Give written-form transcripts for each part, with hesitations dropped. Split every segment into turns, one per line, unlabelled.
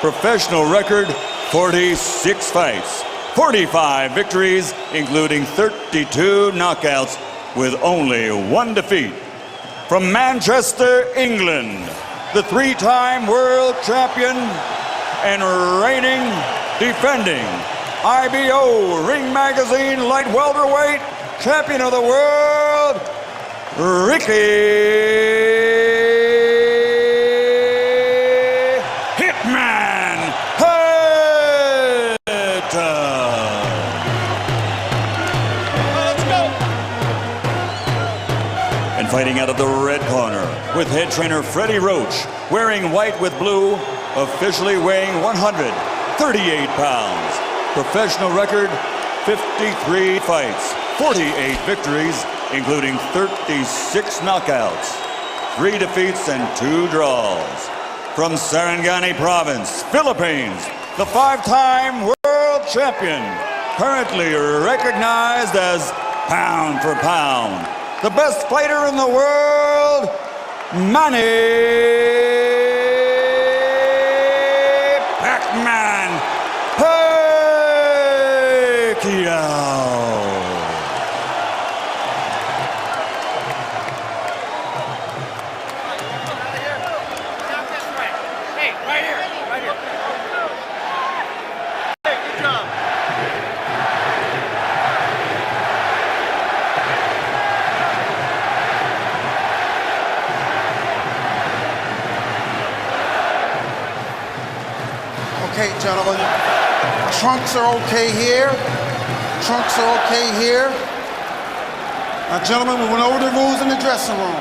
Professional record, 46 fights, 45 victories, including 32 knockouts, with only 1 defeat. From Manchester, England, the 3-time world champion and reigning, defending IBO Ring Magazine light welterweight champion of the world, Ricky Hitman Hatton.
Let's go.
And fighting out of the red corner with head trainer Freddie Roach, wearing white with blue, officially weighing 138 pounds. Professional record, 53 fights, 48 victories, including 36 knockouts, 3 defeats and 2 draws. From Sarangani Province, Philippines, the 5-time world champion, currently recognized as pound for pound, the best fighter in the world, Manny Pacman Pacquiao.
Hey, right here. Hey, good job.
Okay, gentlemen, trunks are okay here. Trunks are okay here. Now, gentlemen, we went over the rules in the dressing room.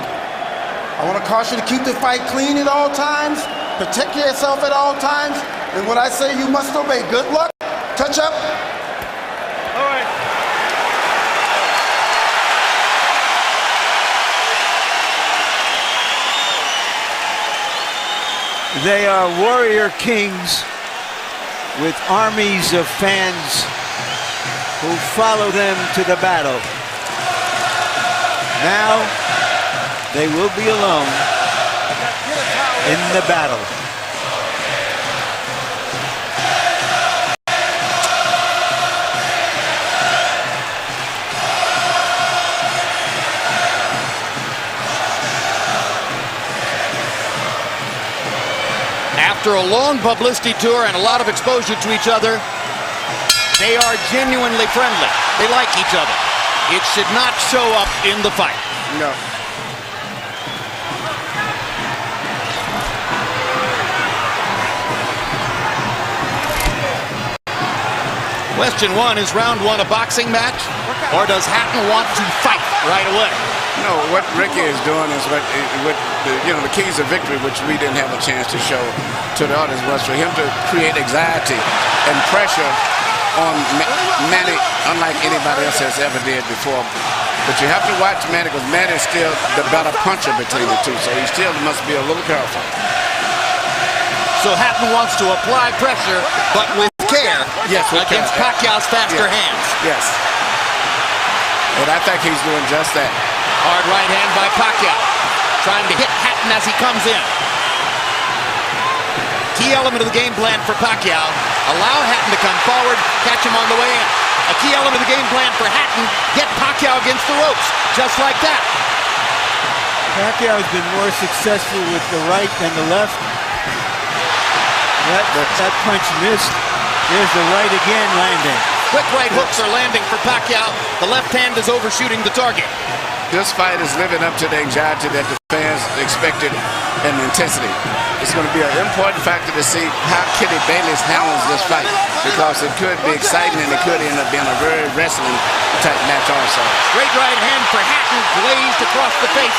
I want to caution you to keep the fight clean at all times, protect yourself at all times, and what I say you must obey. Good luck. Touch up.
All right.
They are warrior kings with armies of fans who follow them to the battle. Now they will be alone in the battle.
After a long publicity tour and a lot of exposure to each other, they are genuinely friendly. They like each other. It should not show up in the fight.
No.
Question 1, is round 1 a boxing match, or does Hatton want to fight right away?
No, what Ricky is doing is what the keys of victory, which we didn't have a chance to show to the audience, was for him to create anxiety and pressure on Manny, unlike anybody else has ever did before. But you have to watch Manny, because Manny is still the better puncher between the two, so he still must be a little careful.
So Hatton wants to apply pressure, but with care,
yes,
against Pacquiao's faster hands.
Yes. And I think he's doing just that.
Hard right hand by Pacquiao, trying to hit Hatton as he comes in. Key element of the game plan for Pacquiao, allow Hatton to come forward, catch him on the way in. A key element of the game plan for Hatton, get Pacquiao against the ropes, just like that.
Pacquiao has been more successful with the right than the left. That punch missed. There's the right again landing.
Quick right hooks are landing for Pacquiao. The left hand is overshooting the target.
This fight is living up to the anxiety that the fans expected and the intensity. It's going to be an important factor to see how Kitty Bayless handles this fight, because it could be exciting and it could end up being a very wrestling type match also.
Straight right hand for Hatton, glazed across the face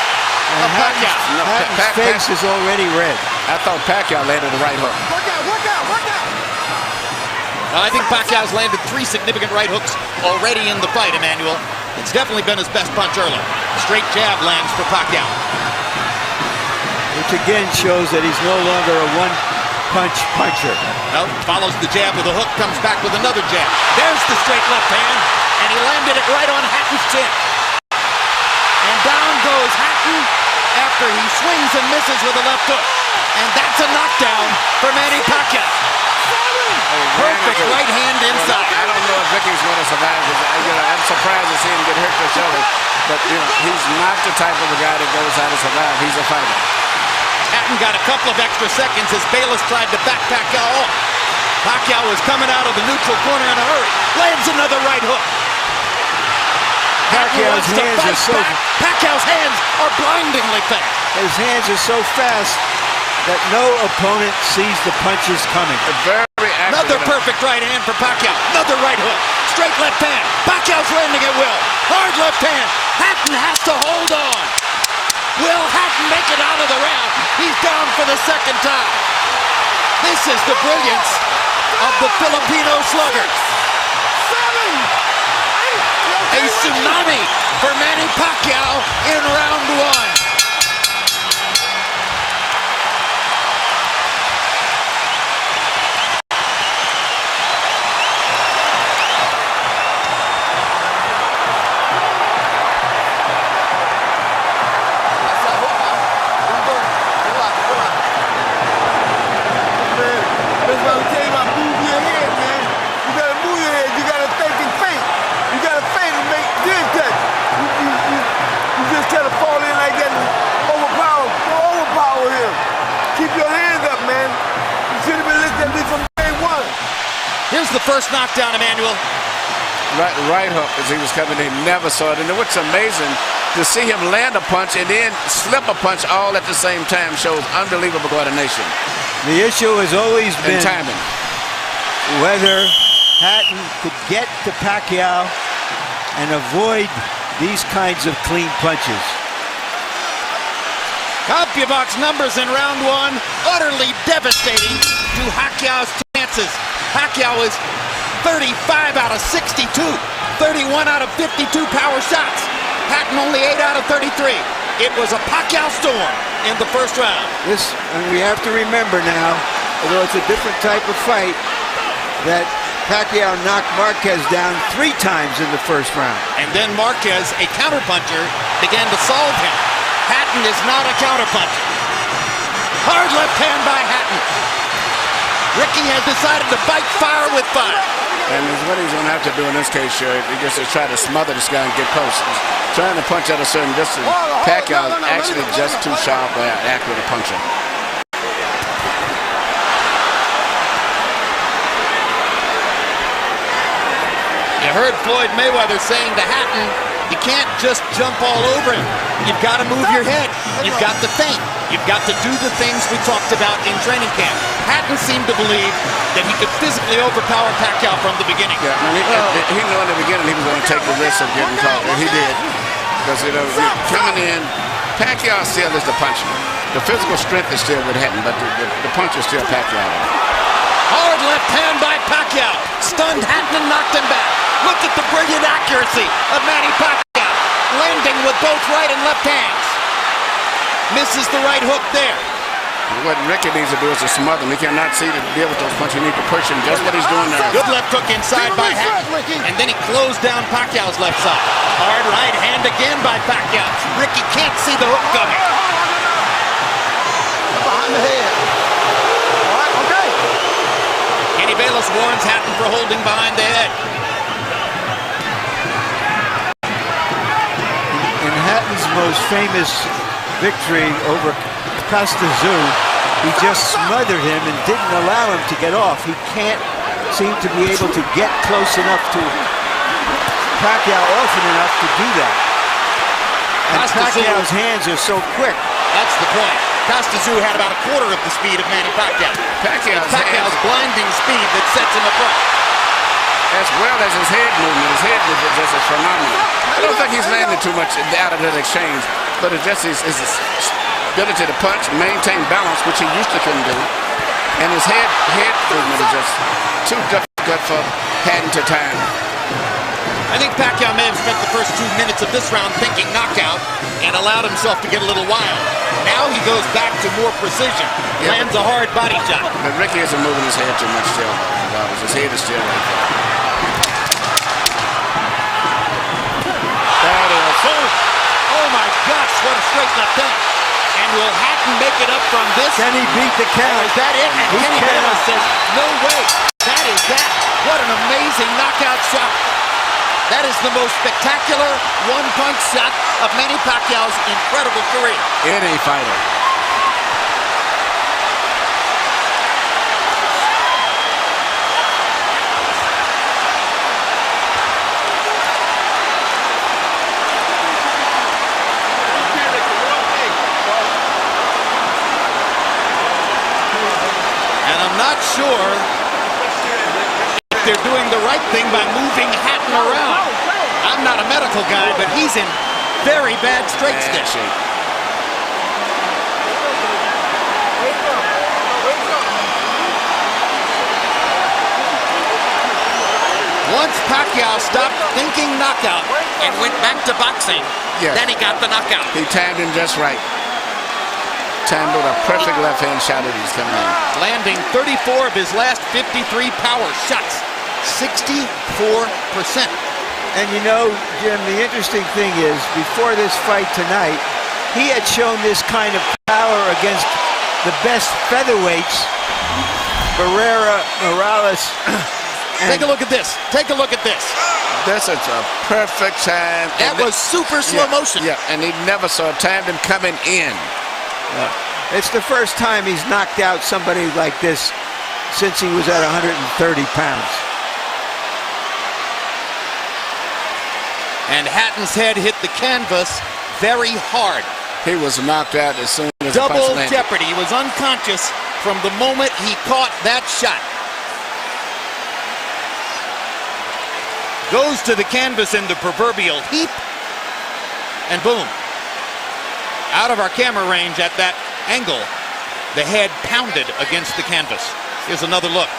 of Pacquiao.
Hatton's face is already red.
I thought Pacquiao landed the right hook.
Work out.
Now, I think Pacquiao's landed 3 significant right hooks already in the fight, Emmanuel. It's definitely been his best punch early. Straight jab lands for Pacquiao.
Which again shows that he's no longer a one-punch puncher.
No, follows the jab with a hook, comes back with another jab. There's the straight left hand, and he landed it right on Hatton's chin. And down goes Hatton after he swings and misses with a left hook. And that's a knockdown for Manny Pacquiao. Perfect right hand inside.
I don't know if Ricky's going to survive. I'm surprised to see him get hurt to the shoulder. But, he's not the type of a guy that goes out to survive. He's a fighter.
Hatton got a couple of extra seconds as Bayless tried to back Pacquiao off. Pacquiao was coming out of the neutral corner in a hurry. Lands another right hook.
Pacquiao's hands are so
Pacquiao's hands are blindingly fast.
His hands are so fast that no opponent sees the punches coming.
Very accurate.
Another perfect right hand for Pacquiao. Another right hook. Straight left hand. Pacquiao's landing at will. Hard left hand. Hatton has to hold on. Will Hatton make it out of the round? He's down for the second time. This is the brilliance of the Filipino slugger. A tsunami for Manny Pacquiao in round one. Here's the first knockdown, Emmanuel.
Right hook as he was coming in. He never saw it. And what's amazing, to see him land a punch and then slip a punch all at the same time shows unbelievable coordination.
The issue has always been
timing.
Whether Hatton could get to Pacquiao and avoid these kinds of clean punches.
CompuBox numbers in round one, utterly devastating to Pacquiao's chances. Pacquiao is 35 out of 62, 31 out of 52 power shots. Hatton only 8 out of 33. It was a Pacquiao storm in the first round.
And we have to remember now, although it's a different type of fight, that Pacquiao knocked Marquez down 3 times in the first round.
And then Marquez, a counterpuncher, began to solve him. Hatton is not a counterpuncher. Hard left hand by Hatton. Ricky has decided to fight fire with fire.
And what he's going to have to do in this case, sure, he just to try to smother this guy and get close. He's trying to punch at a certain distance. Pacquiao is actually just too sharp or accurate a puncher.
You heard Floyd Mayweather saying to Hatton, you can't just jump all over him. You've got to move your head. You've got to think. You've got to do the things we talked about in training camp. Hatton seemed to believe that he could physically overpower Pacquiao from the beginning.
Yeah, he knew in the beginning he was going to take the risk of getting caught, and he did. Because, coming in, Pacquiao still is the puncher. The physical strength is still with Hatton, but the punch is still Pacquiao.
Hard left hand by Pacquiao. Stunned Hatton and knocked him back. Look at the brilliant accuracy of Manny Pacquiao. Landing with both right and left hands. Misses the right hook there.
What Ricky needs to do is to smother him. He cannot see to deal with those punches. He needs to push him. Just what he's doing there.
Good left hook inside by Hatton. And then he closed down Pacquiao's left side. Hard right hand again by Pacquiao. Ricky can't see the hook coming.
Behind the head. All right, okay.
Kenny Bayless warns Hatton for holding behind the head.
In Hatton's most famous victory over Costazoo, he just smothered him and didn't allow him to get off. He can't seem to be able to get close enough to Pacquiao often enough to do that. And Pacquiao's hands are so quick.
That's the point. Costazoo had about a quarter of the speed of Manny Pacquiao. Pacquiao's blinding speed that sets him apart.
As well as his head movement. His head movement is just phenomenal. I don't think he's landed too much out of that exchange, but it's just his ability to punch, maintain balance, which he used to couldn't do, and his head movement is just too difficult for Hatton to time.
I think Pacquiao may have spent the first 2 minutes of this round thinking knockout and allowed himself to get a little wild. Now he goes back to more precision. Lands a hard body shot.
But Ricky isn't moving his head too much still. His head is still right there.
That is. Oh my gosh, what a straight left hand. will Hatton make it up from this?
Can he beat the count?
Is that it? And
He
Kenny
cannot.
Bayless says, no way. That is that. What an amazing knockout shot. That is the most spectacular one-punch shot of Manny Pacquiao's incredible career.
Any fighter.
And I'm not sure if they're doing the right thing by moving Hatton around. I'm not a medical guy, but he's in very bad straits there. Once Pacquiao stopped thinking knockout and went back to boxing, then he got the knockout.
He timed him just right. Timed with a perfect left-hand shot that he's coming in.
Landing 34 of his last 53 power shots. 64%.
And you know, Jim, the interesting thing is, before this fight tonight, he had shown this kind of power against the best featherweights, Barrera, Morales.
Take a look at this. Take a look at this.
This is a perfect time.
That was super slow motion.
Yeah, and he never saw timed him coming in.
It's the first time he's knocked out somebody like this since he was at 130 pounds.
And Hatton's head hit the canvas very hard.
He was knocked out as soon as the punch
Double
landed.
jeopardy. He was unconscious from the moment he caught that shot. Goes to the canvas in the proverbial heap, and boom. Out of our camera range at that angle, the head pounded against the canvas. Here's another look.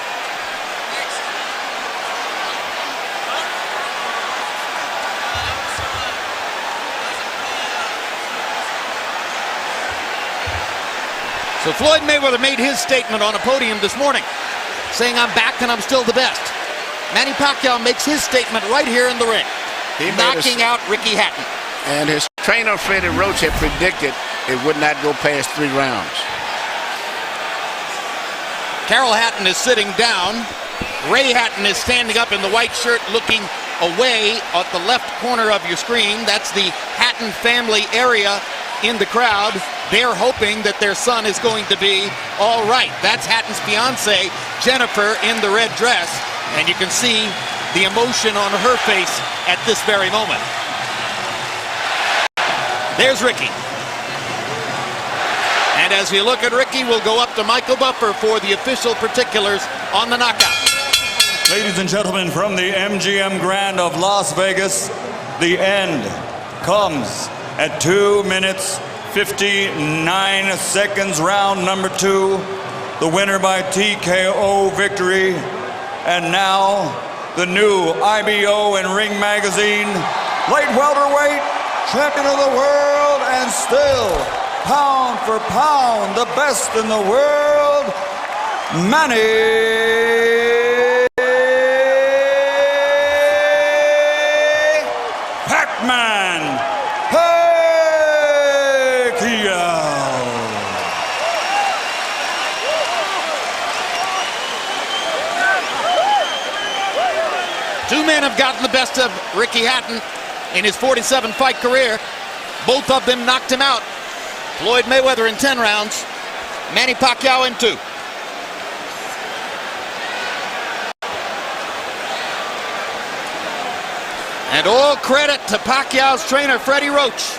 So Floyd Mayweather made his statement on a podium this morning, saying, I'm back and I'm still the best. Manny Pacquiao makes his statement right here in the ring, knocking out Ricky Hatton.
And his trainer, Freddie Roach, had predicted it would not go past 3 rounds.
Carol Hatton is sitting down. Ray Hatton is standing up in the white shirt looking away at the left corner of your screen. That's the Hatton family area in the crowd. They're hoping that their son is going to be all right. That's Hatton's fiance, Jennifer, in the red dress. And you can see the emotion on her face at this very moment. There's Ricky. And as we look at Ricky, we'll go up to Michael Buffer for the official particulars on the knockout.
Ladies and gentlemen, from the MGM Grand of Las Vegas, the end comes at 2 minutes, 59 seconds, round number 2. The winner by TKO victory. And now, the new IBO and Ring Magazine light welterweight champion of the world, and still, pound for pound, the best in the world, Manny Pacman Pacquiao.
Two men have gotten the best of Ricky Hatton in his 47-fight career. Both of them knocked him out. Floyd Mayweather in 10 rounds, Manny Pacquiao in 2. And all credit to Pacquiao's trainer, Freddie Roach,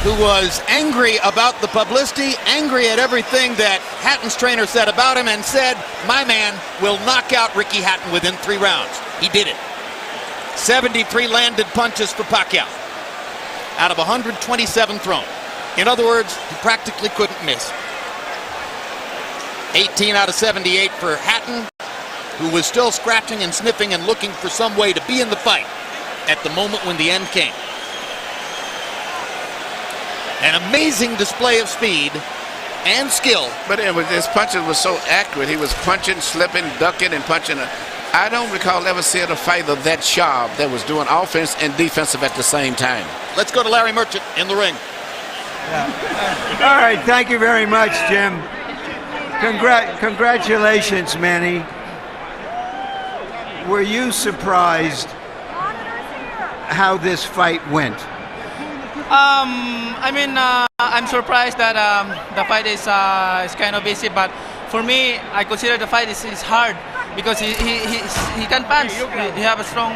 who was angry about the publicity, angry at everything that Hatton's trainer said about him, and said, my man will knock out Ricky Hatton within 3 rounds. He did it. 73 landed punches for Pacquiao out of 127 thrown. In other words, he practically couldn't miss. 18 out of 78 for Hatton, who was still scratching and sniffing and looking for some way to be in the fight at the moment when the end came. An amazing display of speed and skill.
But his punches were so accurate. He was punching, slipping, ducking, and punching. I don't recall ever seeing a fighter that sharp that was doing offense and defensive at the same time.
Let's go to Larry Merchant in the ring.
All right, thank you very much, Jim. Congratulations, Manny. Were you surprised how this fight went?
I'm surprised that the fight is kind of easy, but for me, I consider the fight is hard because he can punch. He have a strong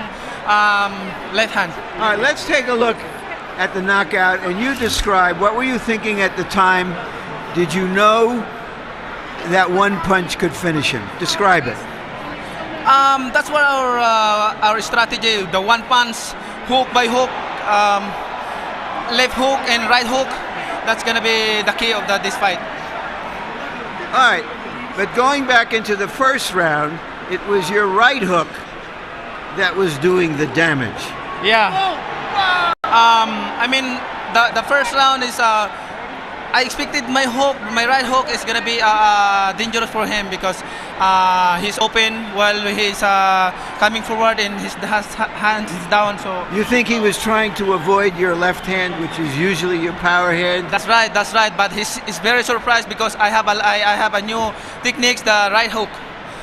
left hand.
All right, let's take a look at the knockout, and you describe, what were you thinking at the time? Did you know that one punch could finish him? Describe it.
That's what our strategy, the one punch, hook by hook, left hook and right hook. That's gonna be the key of this fight.
All right, but going back into the first round, it was your right hook that was doing the damage.
Yeah. The first round is I expected my right hook is gonna be dangerous for him because he's open while he's coming forward and his hands is down. So
you think he was trying to avoid your left hand, which is usually your power hand?
That's right. But he's very surprised because I have a new techniques, the right hook.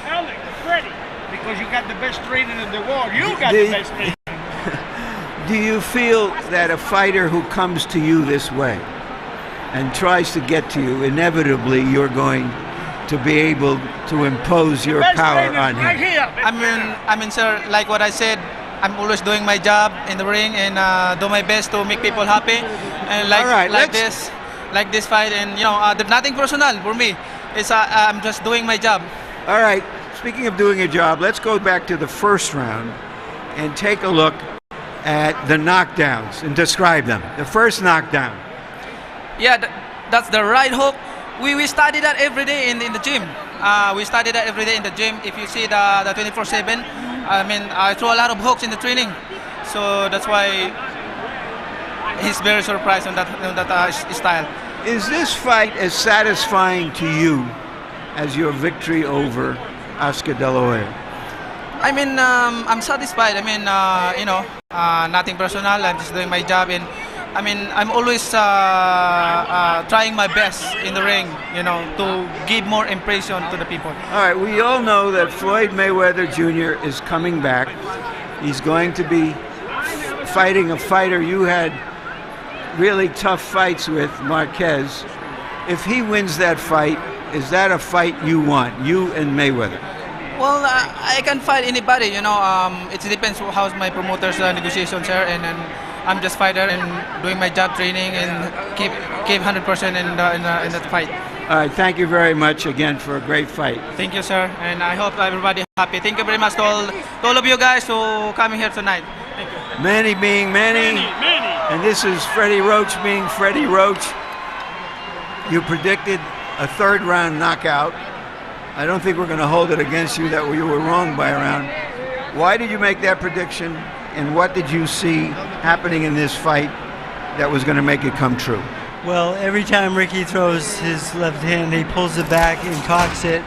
Alex, Freddie, because you got the best training in the world. You got the best training.
Do you feel that a fighter who comes to you this way and tries to get to you, inevitably you're going to be able to impose your power on him?
Right here.
Sir, like what I said, I'm always doing my job in the ring and do my best to make people happy. And like this fight, and there's nothing personal for me. It's I'm just doing my job.
All right. Speaking of doing a job, let's go back to the first round and take a look at the knockdowns and describe them. The first knockdown.
Yeah, that's the right hook. We study that every day in the gym. We study that every day in the gym. If you see the 24/7, I throw a lot of hooks in the training, so that's why he's very surprised on that style.
Is this fight as satisfying to you as your victory over Oscar De La Hoya?
I'm satisfied. Nothing personal. I'm just doing my job, and I'm always trying my best in the ring, to give more impression to the people.
All right, we all know that Floyd Mayweather Jr. is coming back. He's going to be fighting a fighter you had really tough fights with, Marquez. If he wins that fight, is that a fight you want, you and Mayweather?
Well, I can fight anybody, it depends how's my promoter's negotiations here, and I'm just fighter and doing my job, training, and keep 100% in that fight.
All right, thank you very much again for a great fight.
Thank you, sir, and I hope everybody happy. Thank you very much to all of you guys who coming here tonight. Thank you.
Manny being Manny, and this is Freddie Roach being Freddie Roach. You predicted a third round knockout. I don't think we're going to hold it against you that you were wrong by a round. Why did you make that prediction, and what did you see happening in this fight that was going to make it come true?
Well, every time Ricky throws his left hand, he pulls it back and cocks it,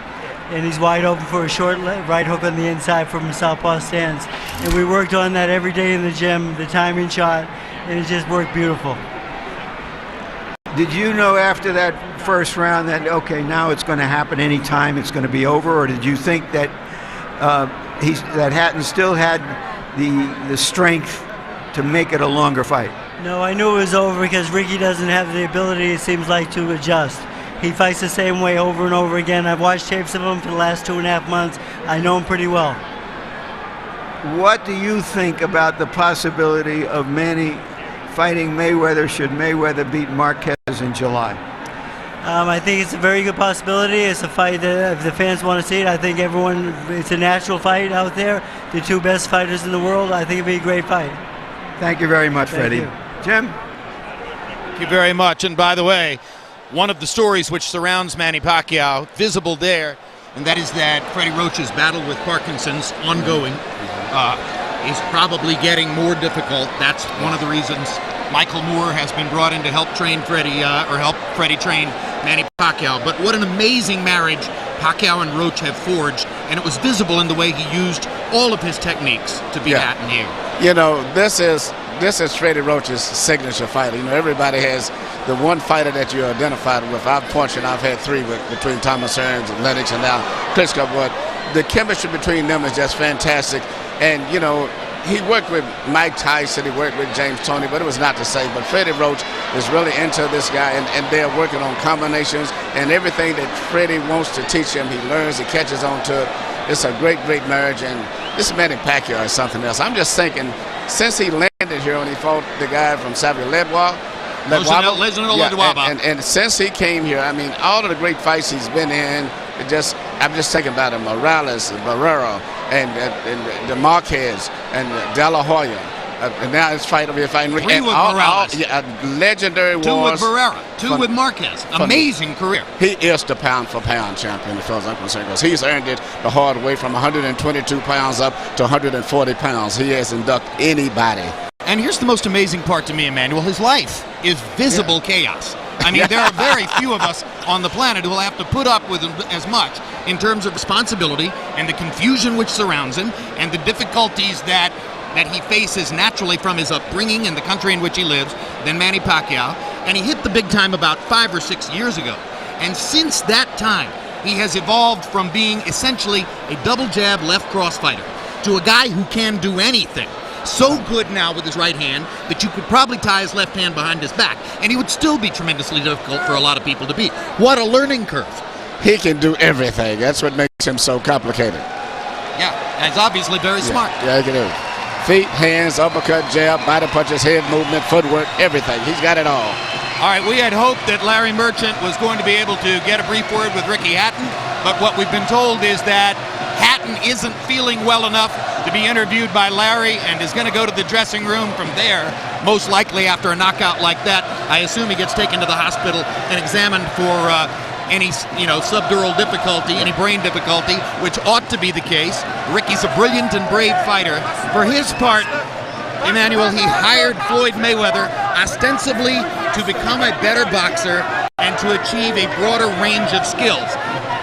and he's wide open for a short right hook on the inside from a southpaw stance. And we worked on that every day in the gym, the timing shot, and it just worked beautiful.
Did you know after that first round that, okay, now it's going to happen anytime, it's going to be over, or did you think that that Hatton still had the strength to make it a longer fight?
No, I knew it was over because Ricky doesn't have the ability, it seems like, to adjust. He fights the same way over and over again. I've watched tapes of him for the last 2.5 months. I know him pretty well.
What do you think about the possibility of Manny fighting Mayweather should Mayweather beat Marquez in July?
I think it's a very good possibility. It's a fight that if the fans want to see it, I think it's a natural fight out there. The two best fighters in the world. I think it'd be a great fight.
Thank you very much, Freddie.
You.
Jim?
Thank you very much. And by the way, one of the stories which surrounds Manny Pacquiao, visible there, and that is that Freddie Roach's battle with Parkinson's ongoing, is probably getting more difficult. That's one of the reasons Michael Moore has been brought in to help train Freddie, or help Freddie train Manny Pacquiao. But what an amazing marriage Pacquiao and Roach have forged, and it was visible in the way he used all of his techniques to beat Hatton here.
This is this is Freddie Roach's signature fighter. You know, everybody has the one fighter that you're identified with. I've had 3 between Thomas Hearns and Lennox and now Klitschko, but the chemistry between them is just fantastic. And, you know, he worked with Mike Tyson, he worked with James Toney, but it was not the same. But Freddie Roach is really into this guy, and they're working on combinations, and everything that Freddie wants to teach him, he learns, he catches on to it. It's a great, great marriage, and this Manny Pacquiao is something else. I'm just thinking, since he landed here and he fought the guy from Xavier Ledwaba, and since he came here, I mean, all of the great fights he's been in, I'm just thinking about him, Morales, Barrera, and the Marquez, and De La Hoya. And now it's fighting with
Morales.
Legendary wars.
2 with Barrera, 2 with Marquez. Amazing career.
He is the pound-for-pound champion as far as I'm concerned, because he's earned it the hard way from 122 pounds up to 140 pounds. He hasn't ducked anybody.
And here's the most amazing part to me, Emmanuel. His life is visible chaos. I mean, there are very few of us on the planet who will have to put up with as much in terms of responsibility and the confusion which surrounds him and the difficulties that he faces naturally from his upbringing and the country in which he lives than Manny Pacquiao. And he hit the big time about 5 or 6 years ago. And since that time, he has evolved from being essentially a double jab left cross fighter to a guy who can do anything. So good now with his right hand that you could probably tie his left hand behind his back, and he would still be tremendously difficult for a lot of people to beat. What a learning curve.
He can do everything. That's what makes him so complicated.
Yeah, and he's obviously very smart.
Yeah, he can do it. Feet, hands, uppercut, jab, body punches, head movement, footwork, everything. He's got it all.
All right, we had hoped that Larry Merchant was going to be able to get a brief word with Ricky Hatton, but what we've been told is that Hatton isn't feeling well enough to be interviewed by Larry and is going to go to the dressing room from there, most likely after a knockout like that. I assume he gets taken to the hospital and examined for any subdural difficulty, any brain difficulty, which ought to be the case. Ricky's a brilliant and brave fighter. For his part, Emmanuel, he hired Floyd Mayweather ostensibly to become a better boxer and to achieve a broader range of skills.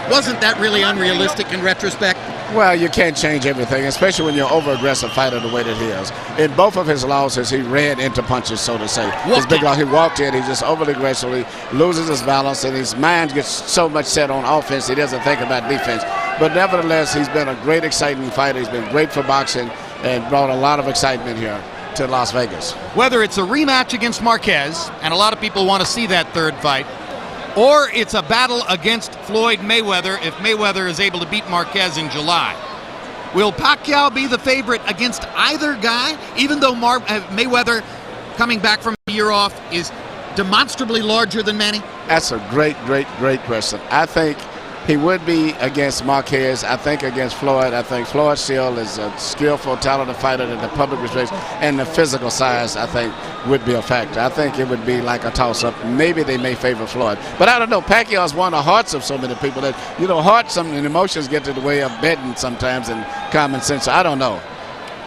Wasn't that really unrealistic in retrospect?
Well, you can't change everything, especially when you're an over-aggressive fighter the way that he is. In both of his losses, he ran into punches, so to say. His big loss, he walked in, he just overly aggressively loses his balance, and his mind gets so much set on offense, he doesn't think about defense. But nevertheless, he's been a great, exciting fighter. He's been great for boxing and brought a lot of excitement here to Las Vegas.
Whether it's a rematch against Marquez, and a lot of people want to see that third fight, or it's a battle against Floyd Mayweather if Mayweather is able to beat Marquez in July. Will Pacquiao be the favorite against either guy, even though Mayweather, coming back from a year off, is demonstrably larger than Manny?
That's a great, great, great question. I think he would be against Marquez. I think against Floyd. I think Floyd still is a skillful, talented fighter that the public respects, and the physical size, I think, would be a factor. I think it would be like a toss-up. Maybe they may favor Floyd. But I don't know. Pacquiao's won the hearts of so many people that, hearts and emotions get in the way of betting sometimes and common sense. So I don't know.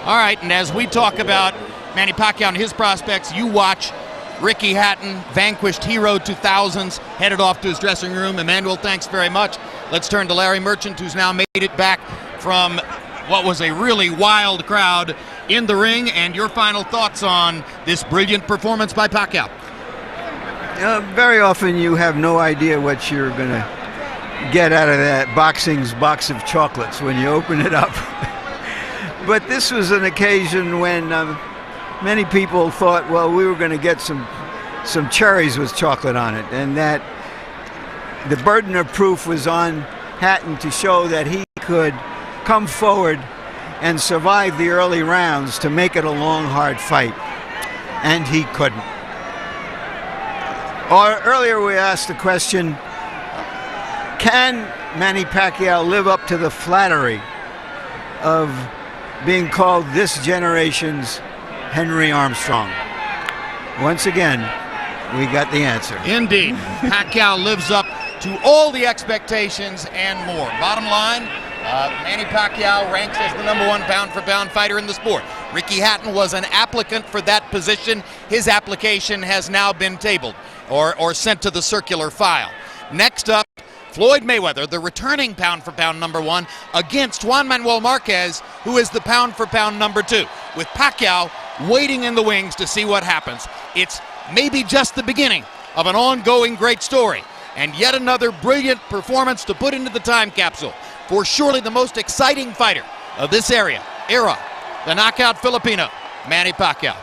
All right, and as we talk about Manny Pacquiao and his prospects, you watch Ricky Hatton, vanquished hero 2000s, headed off to his dressing room. Emmanuel, thanks very much. Let's turn to Larry Merchant, who's now made it back from what was a really wild crowd in the ring, and your final thoughts on this brilliant performance by Pacquiao.
Very often you have no idea what you're going to get out of that boxing's box of chocolates when you open it up. But this was an occasion when many people thought, well, we were going to get some cherries with chocolate on it, and that the burden of proof was on Hatton to show that he could come forward and survive the early rounds to make it a long, hard fight, and he couldn't. Earlier we asked the question, can Manny Pacquiao live up to the flattery of being called this generation's Henry Armstrong? Once again, we got the answer.
Indeed. Pacquiao lives up to all the expectations and more. Bottom line, Manny Pacquiao ranks as the #1 pound-for-pound fighter in the sport. Ricky Hatton was an applicant for that position. His application has now been tabled or sent to the circular file. Next up, Floyd Mayweather, the returning pound-for-pound #1, against Juan Manuel Marquez, who is the pound-for-pound #2. With Pacquiao waiting in the wings to see what happens. It's maybe just the beginning of an ongoing great story, and yet another brilliant performance to put into the time capsule for surely the most exciting fighter of this era, the knockout Filipino, Manny Pacquiao.